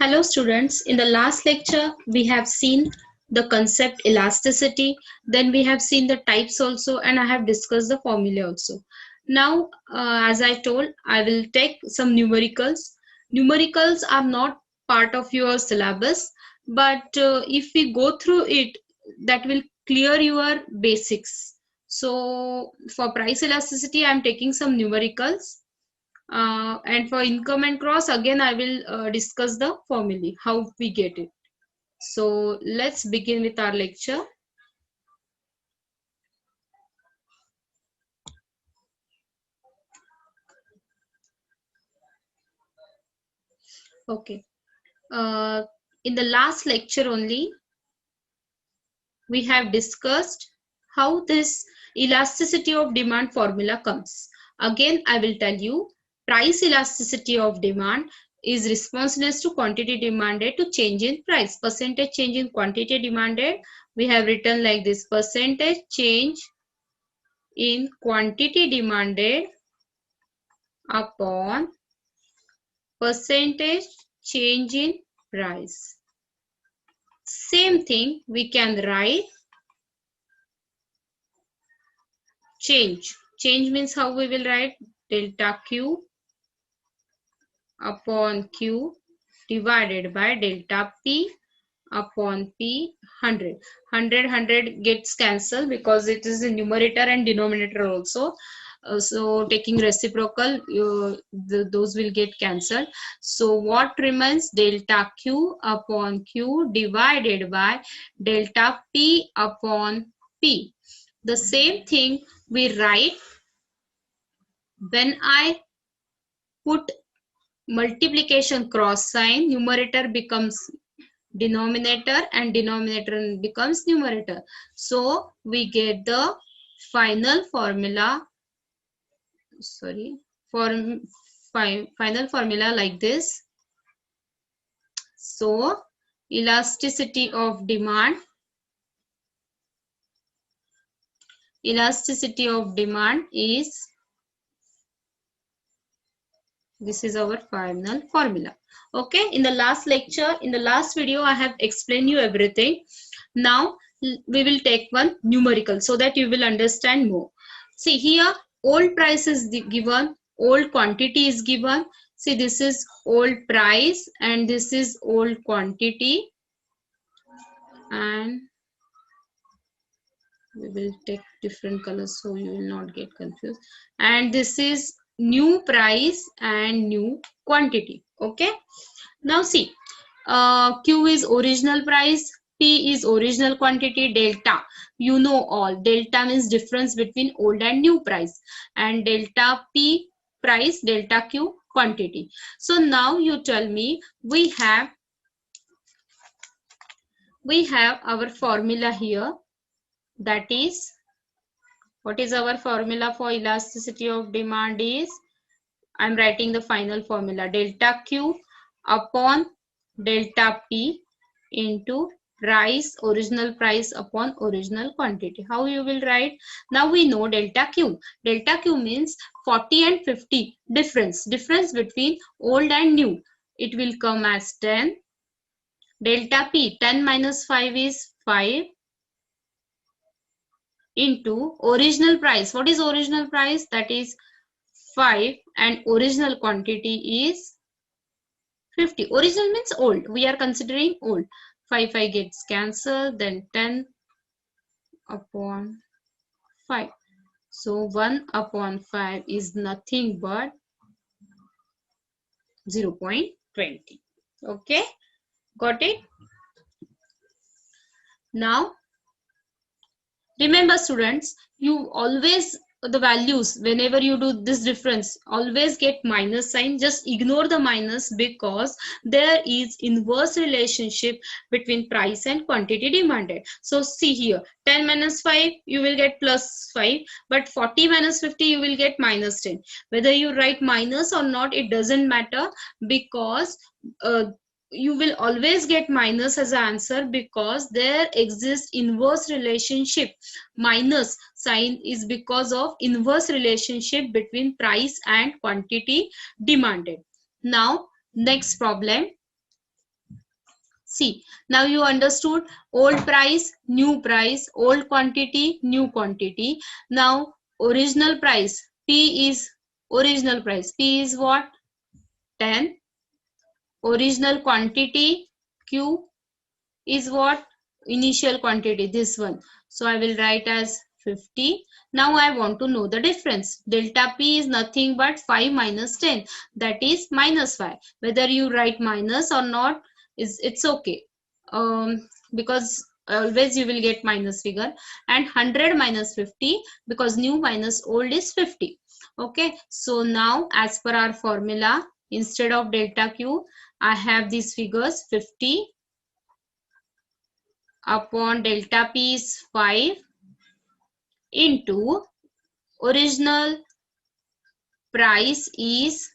Hello students, in the last lecture we have seen the concept elasticity, then we have seen the types also, and I have discussed the formula also. Now as I told, I will take some numericals. Numericals are not part of your syllabus, but if we go through it, that will clear your basics. So for price elasticity I am taking some numericals, and for income and cross, again I will discuss the formulae, how we get it. So let's begin with our lecture. Okay. In the last lecture only, we have discussed how this elasticity of demand formula comes. Again, I will tell you, price elasticity of demand is responsiveness to quantity demanded to change in price. Percentage change in quantity demanded, we have written like this: percentage change in quantity demanded upon percentage change in price. Same thing we can write change. Change means how we will write: delta Q upon Q divided by delta P upon P 100. 100 gets cancelled because it is in numerator and denominator also. So taking reciprocal, those will get cancelled. So what remains? Delta Q upon Q divided by delta P upon P. The same thing we write when I put multiplication cross sign, numerator becomes denominator and denominator becomes numerator. So we get the final formula, final formula like this. So elasticity of demand is, this is our final formula. Okay, in the last lecture, in the last video, I have explained you everything. Now we will take one numerical so that you will understand more. See here, old price is given, old quantity is given. See, this is old price and this is old quantity, and we will take different colors so you will not get confused. And this is new price and new quantity. Okay, now see, Q is original price, P is original quantity, delta, you know all, delta means difference between old and new price, and delta P price, delta Q quantity. So now you tell me, we have our formula here, that is, what is our formula for elasticity of demand is, I am writing the final formula: delta Q upon delta P into price, original price upon original quantity. How you will write? Now we know delta Q. Delta Q means 40 and 50 difference between old and new. It will come as 10. Delta P, 10 minus 5 is 5, into original price. What is original price? That is 5, and original quantity is 50. Original means old. We are considering old. 5 gets cancelled, then 10 upon 5. So 1 upon 5 is nothing but 0.20. Okay, got it? Now remember students, you always, the values, whenever you do this difference, always get minus sign. Just ignore the minus because there is inverse relationship between price and quantity demanded. So see here, 10 minus 5 you will get plus 5, but 40 minus 50 you will get minus 10. Whether you write minus or not, it doesn't matter, because you will always get minus as an answer, because there exists inverse relationship. Minus sign is because of inverse relationship between price and quantity demanded. Now next problem, See, now you understood old price, new price, old quantity, new quantity. Now original price, P is original price. P is what? 10. Original quantity, Q is what? Initial quantity, this one. So I will write as 50. Now I want to know the difference. Delta P is nothing but 5 minus 10. That is minus 5. Whether you write minus or not, it's okay. Because always you will get minus figure. And 100 minus 50, because new minus old is 50. Okay. So now as per our formula, instead of delta Q, I have these figures 50 upon delta P is 5 into original price is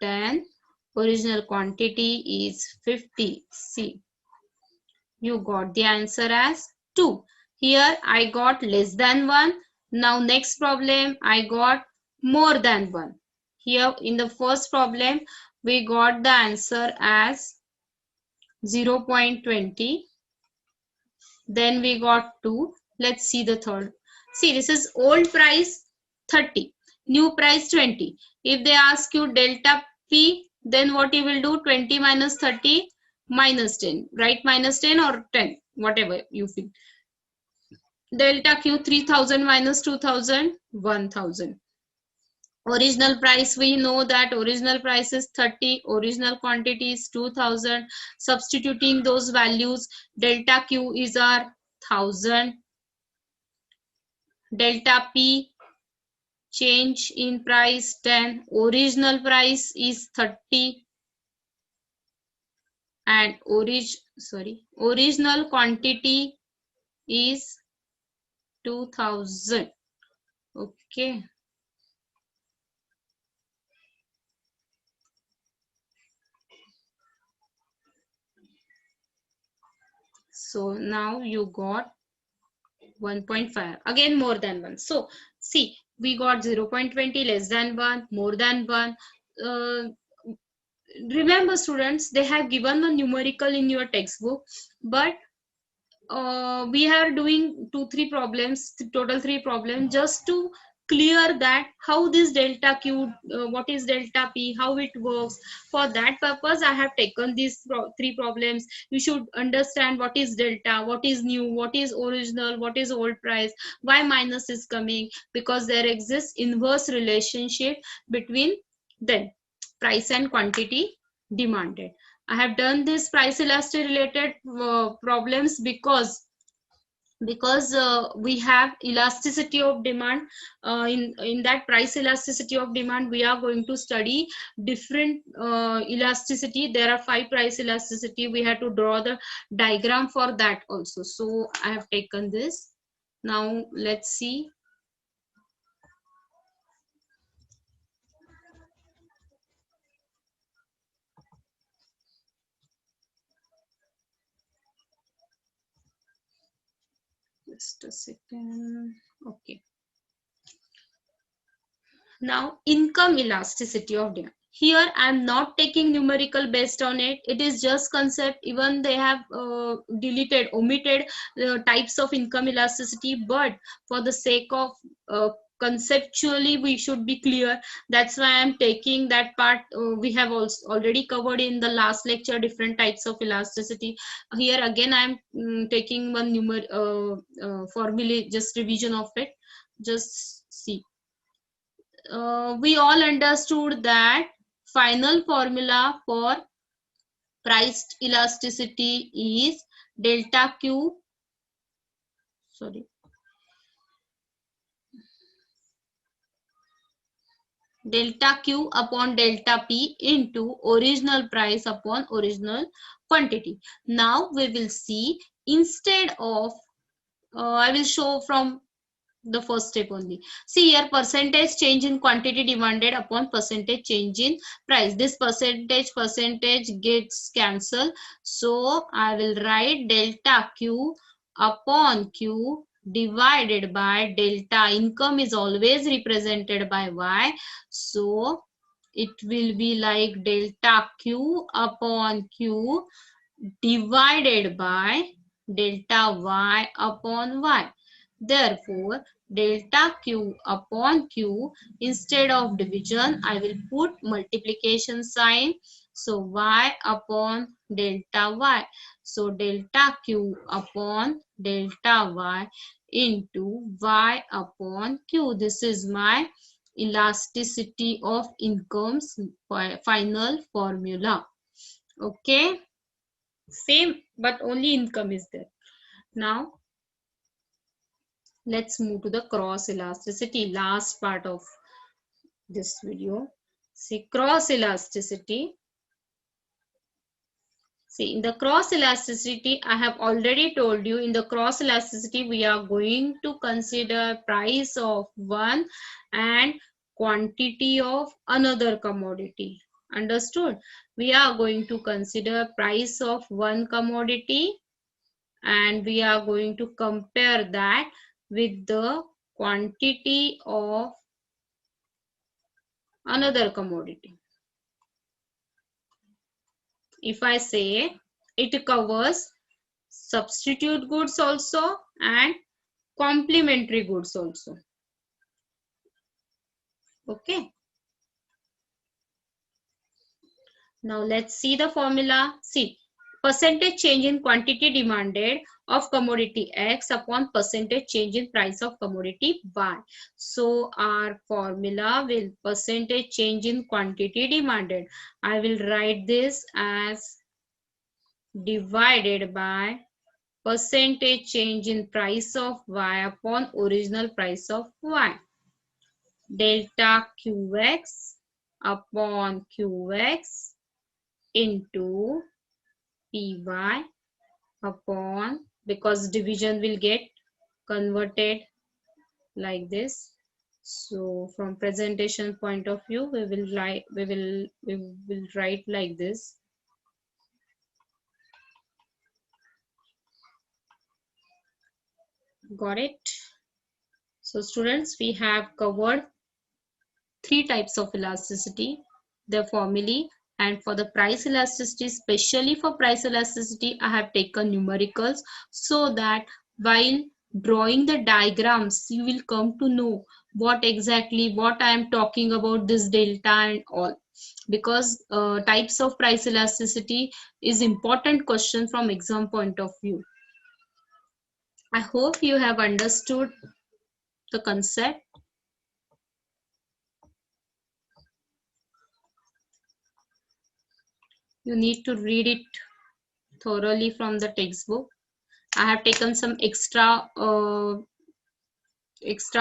10, original quantity is 50. See, you got the answer as 2. Here I got less than 1. Now next problem I got more than 1. Here in the first problem we got the answer as 0.20. Then we got 2. Let's see the third. See, this is old price 30, new price 20. If they ask you delta P, then what you will do? 20 minus 30 minus 10. Right? Minus 10 or 10, whatever you feel. Delta Q 3000 minus 2000, 1000. Original price, we know that original price is 30, original quantity is 2000. Substituting those values, delta Q is our 1000, delta P change in price 10, original price is 30, and original quantity is 2000. Okay. So now you got 1.5, again more than 1. So see, we got 0.20, less than 1, more than 1. Remember students, they have given the numerical in your textbook, but we are doing 2-3 problems, total 3 problems, just to clear that how this delta Q, what is delta P, how it works. For that purpose I have taken these 3 problems. You should understand what is delta, what is new, what is original, what is old price, why minus is coming, because there exists inverse relationship between them, price and quantity demanded. I have done this price elasticity related problems because we have elasticity of demand. In that price elasticity of demand, we are going to study different elasticity. There are 5 price elasticity. We have to draw the diagram for that also. So I have taken this. Now let's see. Just a second. Okay. Now income elasticity of demand. Here I am not taking numerical based on it. It is just concept. Even they have omitted types of income elasticity, but for the sake of conceptually we should be clear. That's why I'm taking that part. We have also already covered in the last lecture different types of elasticity. Here again I'm taking one formula, just revision of it. Just see. We all understood that final formula for price elasticity is delta Q, delta Q upon delta P into original price upon original quantity. Now we will see, instead of I will show from the first step only. See here, percentage change in quantity demanded upon percentage change in price. This percentage gets cancelled. So I will write delta Q upon Q divided by delta. Income is always represented by Y. So it will be like delta Q upon Q divided by delta y upon y. Therefore, delta q upon q, instead of division, I will put multiplication sign. So, y upon delta y. So, delta q upon delta y into y upon q. This is my elasticity of incomes final formula. Okay, same, but only income is there. Now let's move to the cross elasticity, last part of this video. See, cross elasticity. See, in the cross elasticity, I have already told you, in the cross elasticity we are going to consider price of one and quantity of another commodity. Understood? We are going to consider price of one commodity and we are going to compare that with the quantity of another commodity. If I say, it covers substitute goods also and complementary goods also. Okay. Now let's see the formula. See, percentage change in quantity demanded of commodity X upon percentage change in price of commodity Y. So our formula will percentage change in quantity demanded. I will write this as divided by percentage change in price of Y upon original price of Y. Delta QX upon QX into PY upon, because division will get converted like this. So from presentation point of view, we will write like this. Got it? So students, we have covered three types of elasticity, the formulae, and for the price elasticity, especially for price elasticity, I have taken numericals so that while drawing the diagrams, you will come to know what exactly what I am talking about, this delta and all, because types of price elasticity is important question from exam point of view. I hope you have understood the concept. You need to read it thoroughly from the textbook. I have taken some extra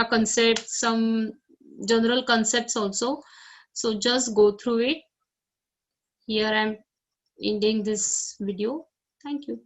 concepts, some general concepts also. So just go through it. Here I am ending this video. Thank you.